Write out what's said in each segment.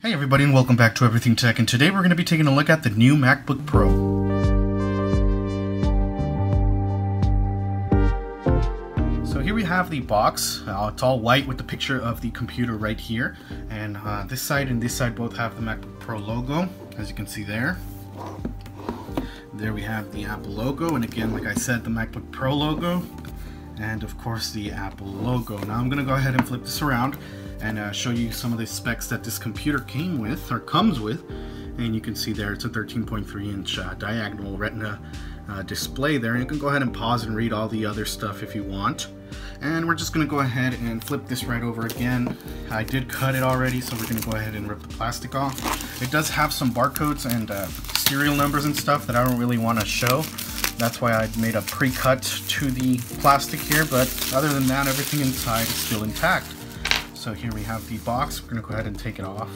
Hey everybody, and welcome back to Everything Tech, and today we're going to be taking a look at the new MacBook Pro. So here we have the box. It's all white with the picture of the computer right here, and this side and this side both have the MacBook Pro logo, as you can see there. There we have the Apple logo, and again, like I said, the MacBook Pro logo, and of course the Apple logo. Now I'm going to go ahead and flip this around and show you some of the specs that this computer came with, or comes with. And you can see there it's a 13.3 inch diagonal Retina display there. You can go ahead and pause and read all the other stuff if you want. And we're just going to go ahead and flip this right over again. I did cut it already, so we're going to go ahead and rip the plastic off. It does have some barcodes and serial numbers and stuff that I don't really want to show. That's why I made a pre-cut to the plastic here, but other than that, everything inside is still intact. So here we have the box. We're going to go ahead and take it off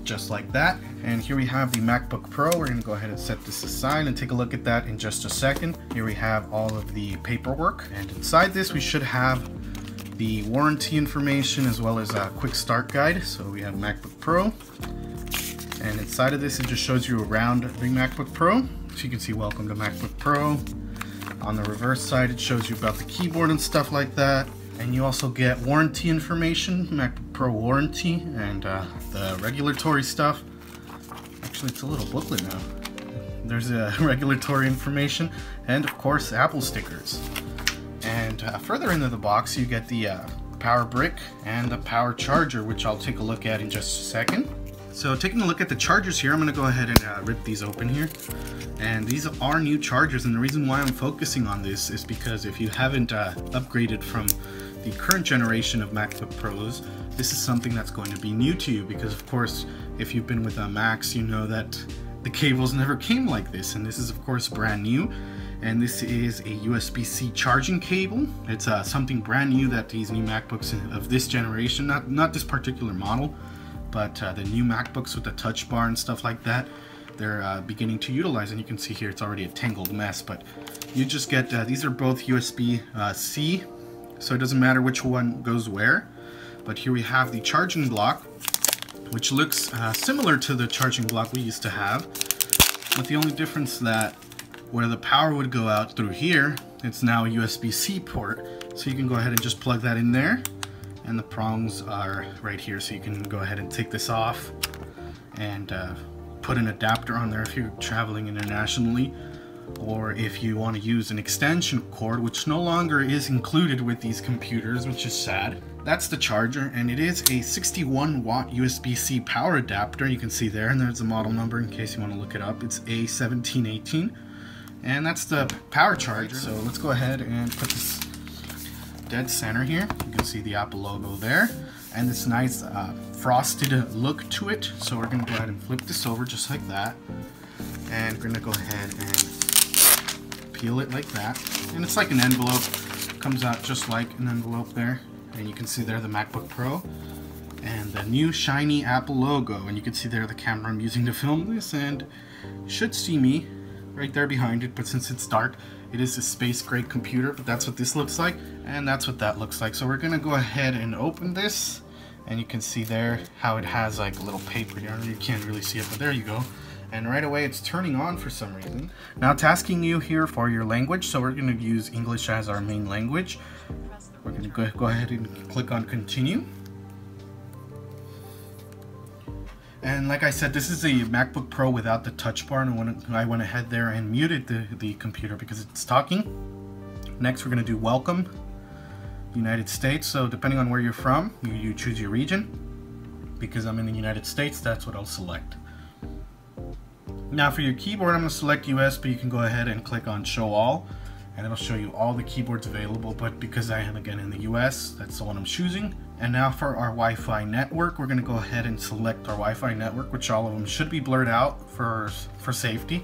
just like that. And here we have the MacBook Pro. We're going to go ahead and set this aside and take a look at that in just a second. Here we have all of the paperwork, and inside this we should have the warranty information as well as a quick start guide. So we have MacBook Pro, and inside of this it just shows you around the MacBook Pro. So you can see welcome to MacBook Pro. On the reverse side it shows you about the keyboard and stuff like that. And you also get warranty information, MacBook Pro warranty, and the regulatory stuff. Actually, it's a little booklet now. There's a regulatory information, and of course, Apple stickers. And further into the box, you get the power brick and the power charger, which I'll take a look at in just a second. So taking a look at the chargers here, I'm going to go ahead and rip these open here. And these are new chargers, and the reason why I'm focusing on this is because if you haven't upgraded from the current generation of MacBook Pros, this is something that's going to be new to you, because of course if you've been with Macs, you know that the cables never came like this, and this is of course brand new. And this is a USB-C charging cable. It's something brand new that these new MacBooks of this generation, not this particular model, but the new MacBooks with the touch bar and stuff like that, they're beginning to utilize. And you can see here it's already a tangled mess, but you just get these are both USB-C, so it doesn't matter which one goes where. But here we have the charging block, which looks similar to the charging block we used to have, with the only difference that where the power would go out through here, it's now a USB-C port, so you can go ahead and just plug that in there, and the prongs are right here, so you can go ahead and take this off and put an adapter on there if you're traveling internationally, or if you want to use an extension cord, which no longer is included with these computers, which is sad. That's the charger, and it is a 61 watt USB-C power adapter. You can see there, and there's the model number in case you want to look it up. It's A1718, and that's the power charger. So let's go ahead and put this dead center here. You can see the Apple logo there, and this nice frosted look to it. So we're going to go ahead and flip this over just like that, and we're going to go ahead and peel it like that, and it's like an envelope. It comes out just like an envelope there, and you can see there the MacBook Pro and the new shiny Apple logo, and you can see there the camera I'm using to film this, and you should see me right there behind it, but since it's dark, it is a space gray computer. But that's what this looks like, and that's what that looks like. So we're gonna go ahead and open this, and you can see there how it has like a little paper here. You can't really see it, but there you go. And right away it's turning on for some reason. Now it's asking you here for your language, so we're going to use English as our main language. We're going to go ahead and click on continue. And like I said, this is a MacBook Pro without the touch bar, and I went ahead there and muted the computer because it's talking. Next we're going to do welcome United States. So depending on where you're from, you choose your region. Because I'm in the United States, that's what I'll select. Now for your keyboard, I'm going to select US, but you can go ahead and click on show all, and it'll show you all the keyboards available. But because I am again in the US, that's the one I'm choosing. And now for our Wi-Fi network, we're going to go ahead and select our Wi-Fi network, which all of them should be blurred out for safety.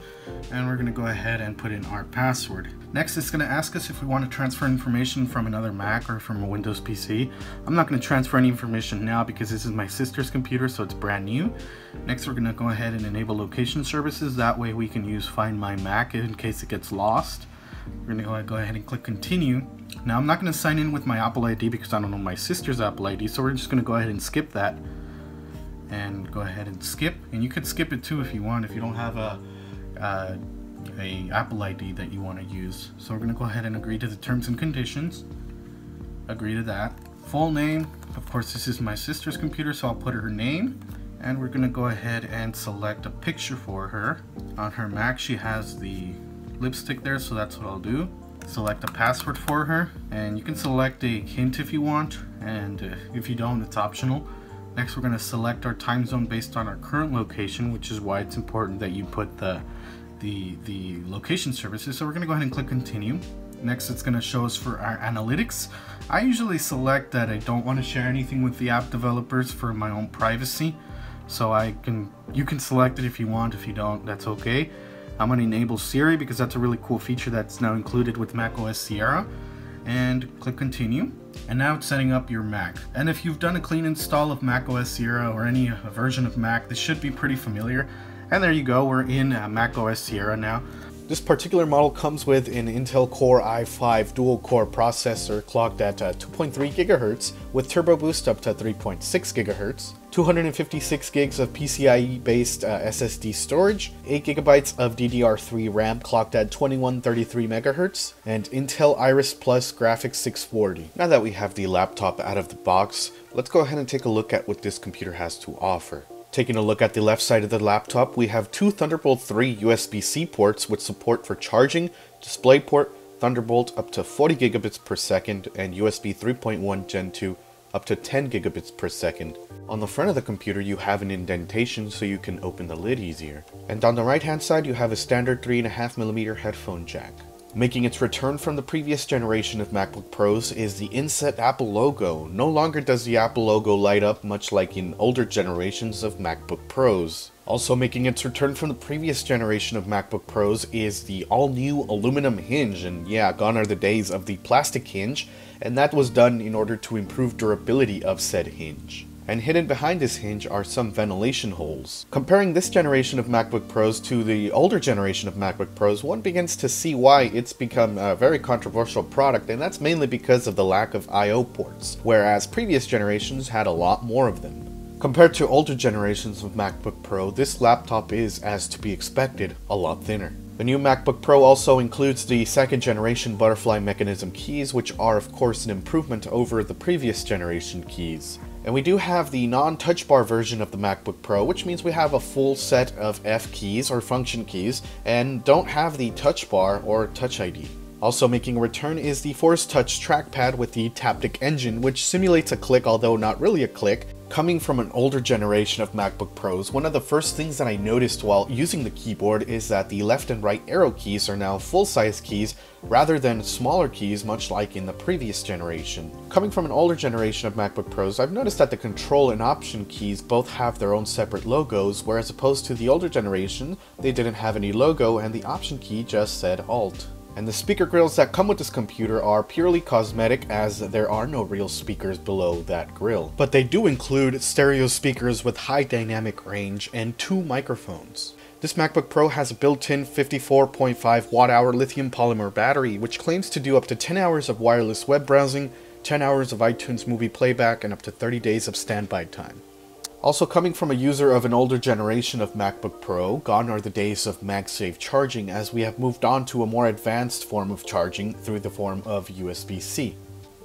And we're going to go ahead and put in our password. Next, it's going to ask us if we want to transfer information from another Mac or from a Windows PC. I'm not going to transfer any information now because this is my sister's computer, so it's brand new. Next, we're going to go ahead and enable location services. That way we can use Find My Mac in case it gets lost. We're going to go ahead and click continue. Now I'm not going to sign in with my Apple ID because I don't know my sister's Apple ID, so we're just going to go ahead and skip that. and go ahead and skip. And you could skip it too if you want, if you don't have a Apple ID that you want to use. So we're going to go ahead and agree to the terms and conditions. Agree to that. Full name, of course this is my sister's computer, so I'll put her name. And we're going to go ahead and select a picture for her. On her Mac she has the lipstick there, so that's what I'll do. Select a password for her, and you can select a hint if you want, and if you don't, it's optional. Next we're going to select our time zone based on our current location, which is why it's important that you put the location services. So we're going to go ahead and click continue. Next it's going to show us for our analytics. I usually select that I don't want to share anything with the app developers for my own privacy, so you can select it if you want. If you don't, that's okay. I'm going to enable Siri because that's a really cool feature that's now included with macOS Sierra, and click continue. And now it's setting up your Mac. And if you've done a clean install of macOS Sierra or any version of Mac, this should be pretty familiar. And there you go, we're in macOS Sierra now. This particular model comes with an Intel Core i5 dual-core processor clocked at 2.3 GHz with turbo boost up to 3.6 GHz, 256 gigs of PCIe-based SSD storage, 8 GB of DDR3 RAM clocked at 2133 MHz, and Intel Iris Plus Graphics 640. Now that we have the laptop out of the box, let's go ahead and take a look at what this computer has to offer. Taking a look at the left side of the laptop, we have two Thunderbolt 3 USB-C ports with support for charging, DisplayPort, Thunderbolt up to 40 gigabits per second, and USB 3.1 Gen 2 up to 10 gigabits per second. On the front of the computer you have an indentation so you can open the lid easier. And on the right hand side you have a standard 3.5mm headphone jack. Making its return from the previous generation of MacBook Pros is the inset Apple logo. No longer does the Apple logo light up, much like in older generations of MacBook Pros. Also making its return from the previous generation of MacBook Pros is the all-new aluminum hinge, and yeah, gone are the days of the plastic hinge, and that was done in order to improve durability of said hinge. And hidden behind this hinge are some ventilation holes. Comparing this generation of MacBook Pros to the older generation of MacBook Pros, one begins to see why it's become a very controversial product, and that's mainly because of the lack of I/O ports, whereas previous generations had a lot more of them. Compared to older generations of MacBook Pro, this laptop is, as to be expected, a lot thinner. The new MacBook Pro also includes the second generation butterfly mechanism keys, which are of course an improvement over the previous generation keys. And we do have the non-touch bar version of the MacBook Pro, which means we have a full set of F keys or function keys and don't have the touch bar or Touch ID. Also making a return is the Force Touch trackpad with the Taptic Engine, which simulates a click, although not really a click. Coming from an older generation of MacBook Pros, one of the first things that I noticed while using the keyboard is that the left and right arrow keys are now full-size keys rather than smaller keys, much like in the previous generation. Coming from an older generation of MacBook Pros, I've noticed that the Control and Option keys both have their own separate logos, whereas opposed to the older generation, they didn't have any logo and the Option key just said Alt. And the speaker grills that come with this computer are purely cosmetic, as there are no real speakers below that grill. But they do include stereo speakers with high dynamic range and 2 microphones. This MacBook Pro has a built-in 54.5 watt-hour lithium polymer battery, which claims to do up to 10 hours of wireless web browsing, 10 hours of iTunes movie playback, and up to 30 days of standby time. Also coming from a user of an older generation of MacBook Pro, gone are the days of MagSafe charging, as we have moved on to a more advanced form of charging through the form of USB-C.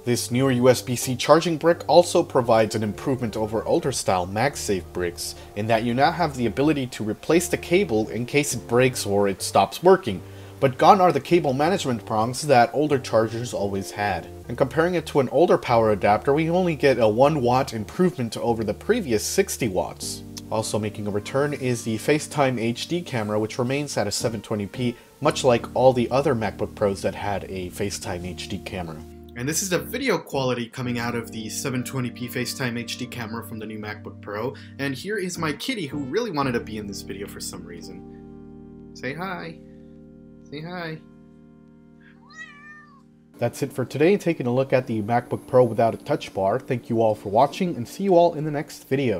This newer USB-C charging brick also provides an improvement over older style MagSafe bricks, in that you now have the ability to replace the cable in case it breaks or it stops working. But gone are the cable management prongs that older chargers always had. And comparing it to an older power adapter, we only get a 1 watt improvement over the previous 60 watts. Also making a return is the FaceTime HD camera, which remains at a 720p, much like all the other MacBook Pros that had a FaceTime HD camera. And this is the video quality coming out of the 720p FaceTime HD camera from the new MacBook Pro. And here is my kitty, who really wanted to be in this video for some reason. Say hi. Say hi. That's it for today, taking a look at the MacBook Pro without a touch bar. Thank you all for watching, and see you all in the next video.